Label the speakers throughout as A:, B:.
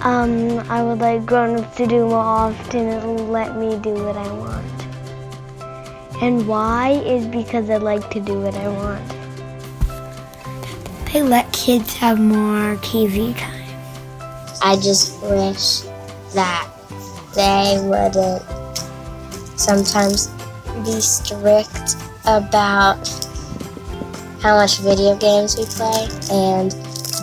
A: I would like grown-ups to do more often and let me do what I want. And why is because I like to do what I want.
B: They let kids have more TV time.
C: I just wish that they wouldn't sometimes be strict about how much video games we play, and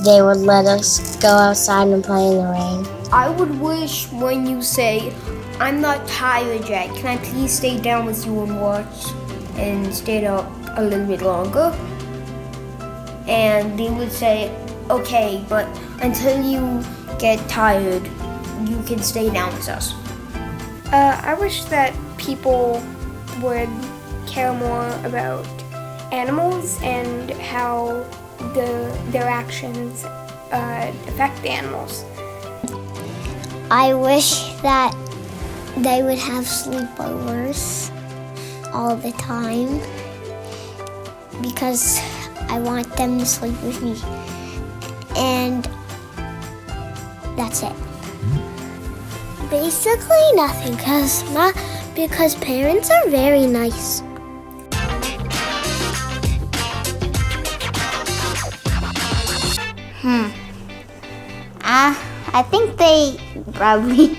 C: they would let us go outside and play in the rain.
D: I would wish when you say, "I'm not tired yet, can I please stay down with you and watch and stay up a little bit longer?" And they would say, "Okay, but until you get tired, you can stay down with us."
E: I wish that people would care more about animals and how their actions affect the animals.
B: I wish that they would have sleepovers all the time because I want them to sleep with me. And that's it. Basically nothing, because parents are very nice.
F: I think they probably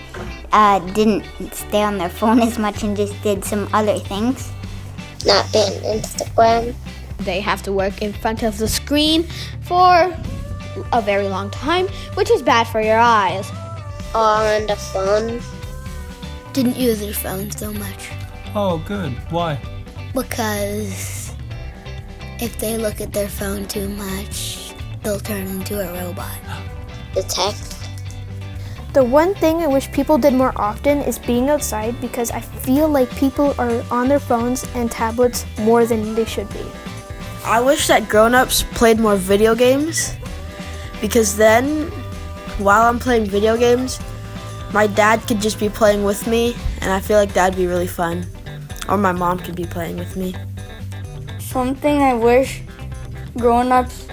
F: didn't stay on their phone as much and just did some other things.
C: Not being Instagram.
G: They have to work in front of the screen for a very long time, which is bad for your eyes.
C: On the phone.
B: Didn't use their phones so much.
H: Oh, good. Why?
B: Because if they look at their phone too much, they'll turn into a robot.
C: The text.
E: The one thing I wish people did more often is being outside, because I feel like people are on their phones and tablets more than they should be.
I: I wish that grown-ups played more video games, because then, while I'm playing video games, my dad could just be playing with me, and I feel like that'd be really fun. Or my mom could be playing with me.
J: Something I wish grown-ups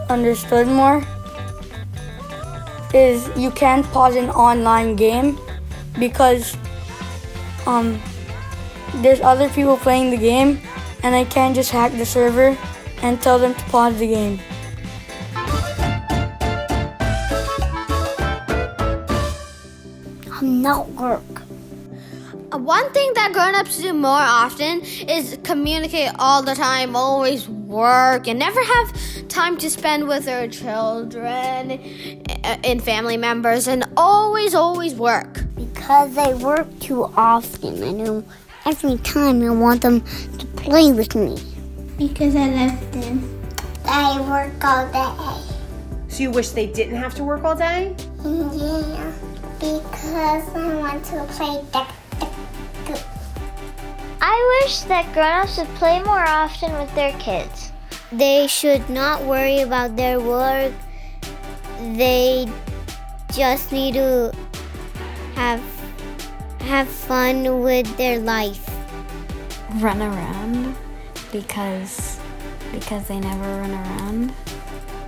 J: understood more is you can't pause an online game because there's other people playing the game, and I can't just hack the server and tell them to pause the game.
B: Not work.
G: One thing that grown-ups do more often is communicate all the time, always work, and never have time to spend with their children and family members, and always work.
B: Because they work too often. I know every time I want them to play with me. Because I love them. They work all day.
K: So you wish they didn't have to work all day?
B: Yeah, because I want to play duck.
A: I wish that grown-ups would play more often with their kids.
B: They should not worry about their work. They just need to have fun with their life.
F: Run around because they never run around.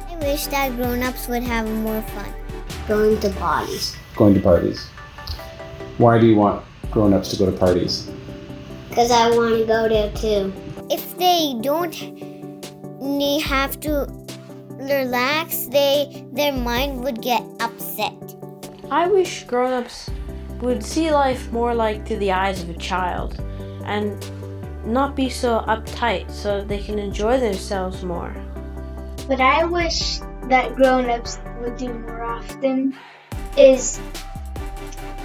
B: I wish that grown-ups would have more fun.
C: Going to parties.
L: Going to parties. Why do you want grown-ups to go to parties?
C: Because I want to go there too.
B: If they don't have to relax, their mind would get upset.
M: I wish grown-ups would see life more like through the eyes of a child and not be so uptight so they can enjoy themselves more.
A: What I wish that grown-ups would do more often is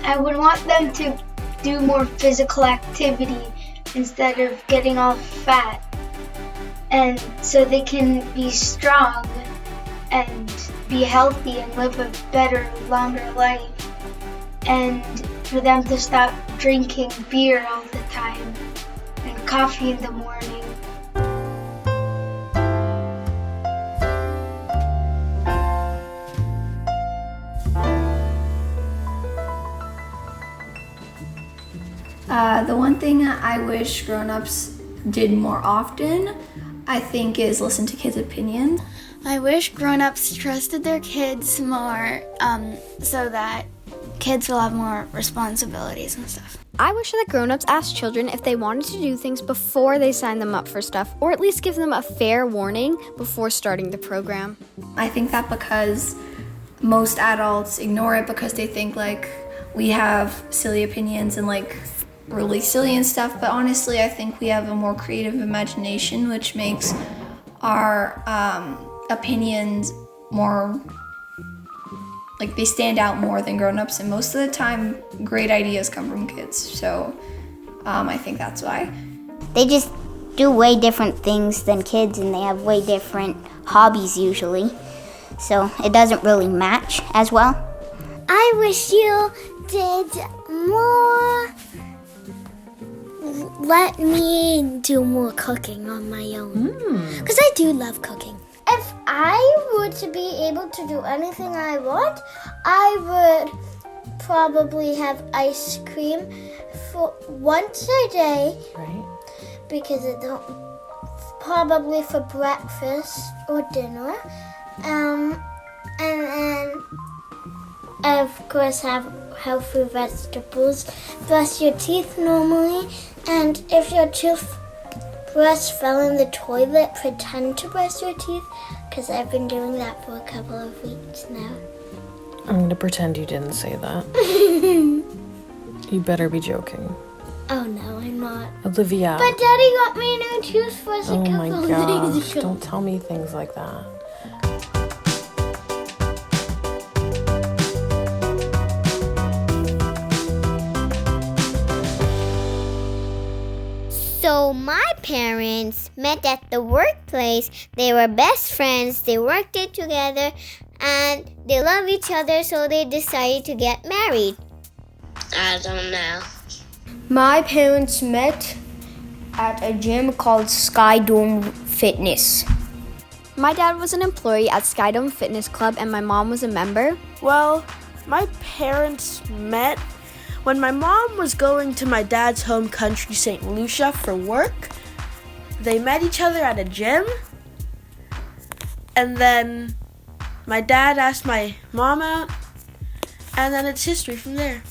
A: I would want them to do more physical activity instead of getting all fat, and so they can be strong and be healthy and live a better, longer life, and for them to stop drinking beer all the time and coffee in the morning.
N: The one thing I wish grown-ups did more often, I think, is listen to kids' opinions. I wish grown-ups trusted their kids more, so that kids will have more responsibilities and stuff.
G: I wish that grown-ups asked children if they wanted to do things before they sign them up for stuff, or at least give them a fair warning before starting the program.
N: I think that because most adults ignore it because they think like we have silly opinions and like really silly and stuff, but honestly I think we have a more creative imagination, which makes our opinions more, like they stand out more than grown-ups, and most of the time great ideas come from kids, so I think that's why.
F: They just do way different things than kids, and they have way different hobbies usually, so it doesn't really match as well.
B: I wish you did more. Let me do more cooking on my own. Because I do love cooking. If I were to be able to do anything I want, I would probably have ice cream for once a day.
H: Right.
B: Because it don't, probably for breakfast or dinner. And then, of course, have healthy vegetables. Brush your teeth normally. And if your toothbrush fell in the toilet, pretend to brush your teeth, because I've been doing that for a couple of weeks now.
H: I'm going to pretend you didn't say that. You better be joking.
B: Oh no, I'm not.
H: Olivia.
B: But Daddy got me a new toothbrush a couple of days ago.
H: Don't tell me things like that.
B: So my parents met at the workplace. They were best friends. They worked it together and they love each other, so they decided to get married.
C: I don't know.
D: My parents met at a gym called Skydome Fitness.
G: My dad was an employee at Skydome Fitness Club and my mom was a member.
I: Well, my parents met when my mom was going to my dad's home country, St. Lucia, for work. They met each other at a gym. And then my dad asked my mom out. And then it's history from there.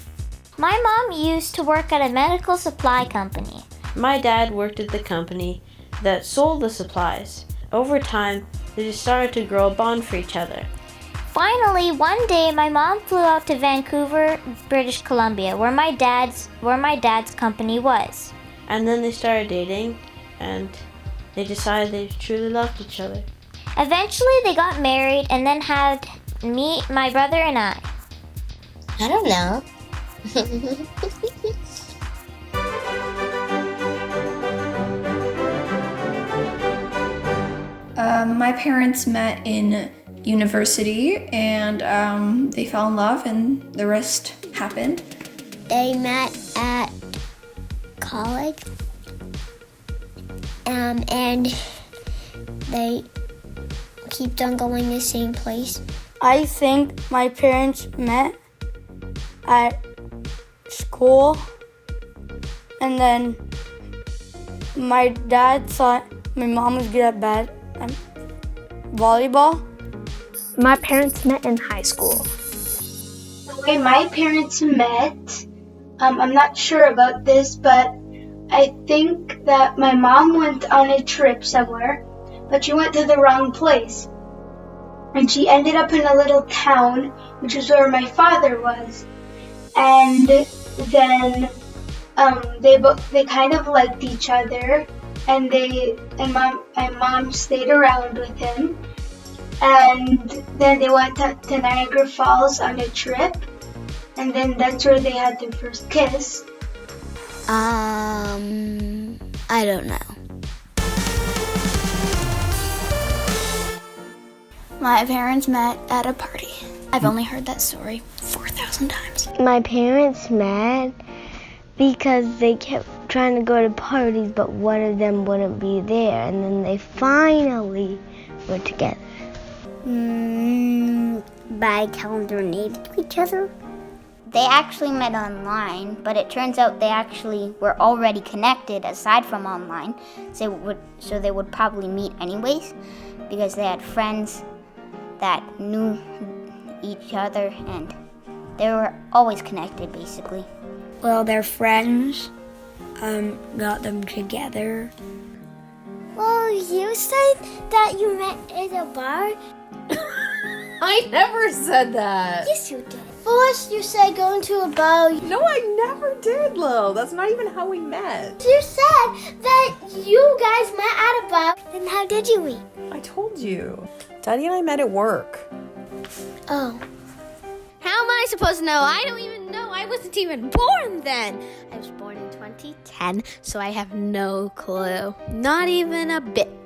B: My mom used to work at a medical supply company.
M: My dad worked at the company that sold the supplies. Over time, they just started to grow a bond for each other.
B: Finally, one day, my mom flew out to Vancouver, British Columbia, where my dad's company was.
M: And then they started dating, and they decided they truly loved each other.
B: Eventually, they got married and then had me, my brother, and I.
C: I don't know.
N: My parents met in university and they fell in love and the rest happened.
B: They met at college and they kept on going the same place.
J: I think my parents met at school, and then my dad thought my mom was good at volleyball.
E: My parents met in high school.
A: The way my parents met, I'm not sure about this, but I think that my mom went on a trip somewhere, but she went to the wrong place. And she ended up in a little town, which is where my father was. And then they kind of liked each other, and mom stayed around with him. And then they went to Niagara Falls on a trip, and then that's where they had their first kiss.
B: I don't know.
N: My parents met at a party. I've only heard that story 4,000 times.
B: My parents met because they kept trying to go to parties, but one of them wouldn't be there, and then they finally were together. By telling their names to each other.
F: They actually met online, but it turns out they actually were already connected aside from online, so they would probably meet anyways, because they had friends that knew each other, and they were always connected, basically.
O: Well, their friends got them together.
B: Well, you said that you met at a bar.
H: I never said that.
B: Yes, you did. First, you said going to a bar.
H: No, I never did, Lil. That's not even how we met.
B: You said that you guys met at a bar. Then how did you meet?
H: I told you. Daddy and I met at work.
B: Oh.
G: How am I supposed to know? I don't even know. I wasn't even born then. I was born in 2010, so I have no clue. Not even a bit.